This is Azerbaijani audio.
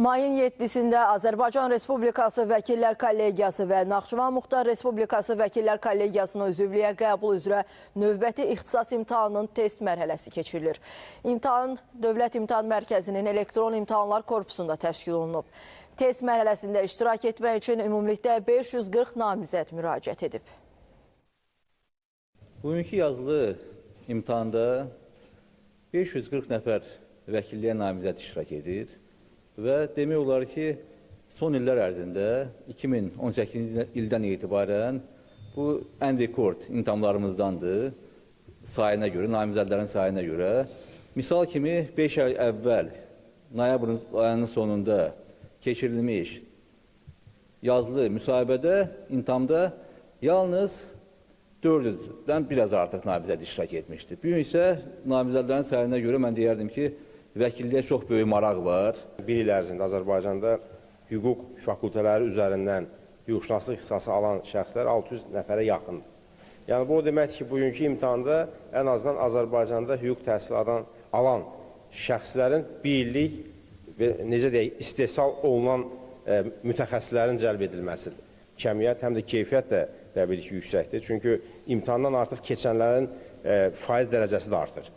Mayın 7-sində Azərbaycan Respublikası Vəkillər Kollegiyası və Naxçıvan Muxtar Respublikası Vəkillər Kollegiyasının üzvlüyə qəbul üzrə növbəti ixtisas imtahanının test mərhələsi keçirilir. İmtahan Dövlət İmtahan Mərkəzinin elektron imtahanlar korpusunda təşkil olunub. Test mərhələsində iştirak etmək üçün ümumilikdə 540 namizəd müraciət edib. Bugünkü yazılı imtahanda 540 nəfər vəkilliyə namizəd iştirak edir. Və demək olar ki, son illər ərzində 2018 ildən etibarən bu ən rekord imtahanlarımızdandır sayına görə, namizədlərin sayına görə. Misal kimi 5 ay əvvəl, noyabrın ayının sonunda keçirilmiş yazılı müsahibədə, imtahanda yalnız 400-dən biraz artıq namizəd iştirak etmişdir. Bu gün isə namizədlərin sayına görə mən deyərdim ki, vəkilliyə çox böyük maraq var. Bir il ərzində Azərbaycanda hüquq fakültələri üzərindən hüquqşünaslıq ixtisası alan şəxslər 600 nəfərə yaxındır. Yəni bu o deməkdir ki, bugünkü imtahanda ən azından Azərbaycanda hüquq təhsili alan şəxslərin bir illik və necə deyək, istehsal olunan mütəxəssislərin cəlb edilməsidir. Kəmiyyət həm də keyfiyyət də təbii ki, yüksəkdir. Çünki imtahandan artıq keçənlərin faiz dərəcəsi də artır.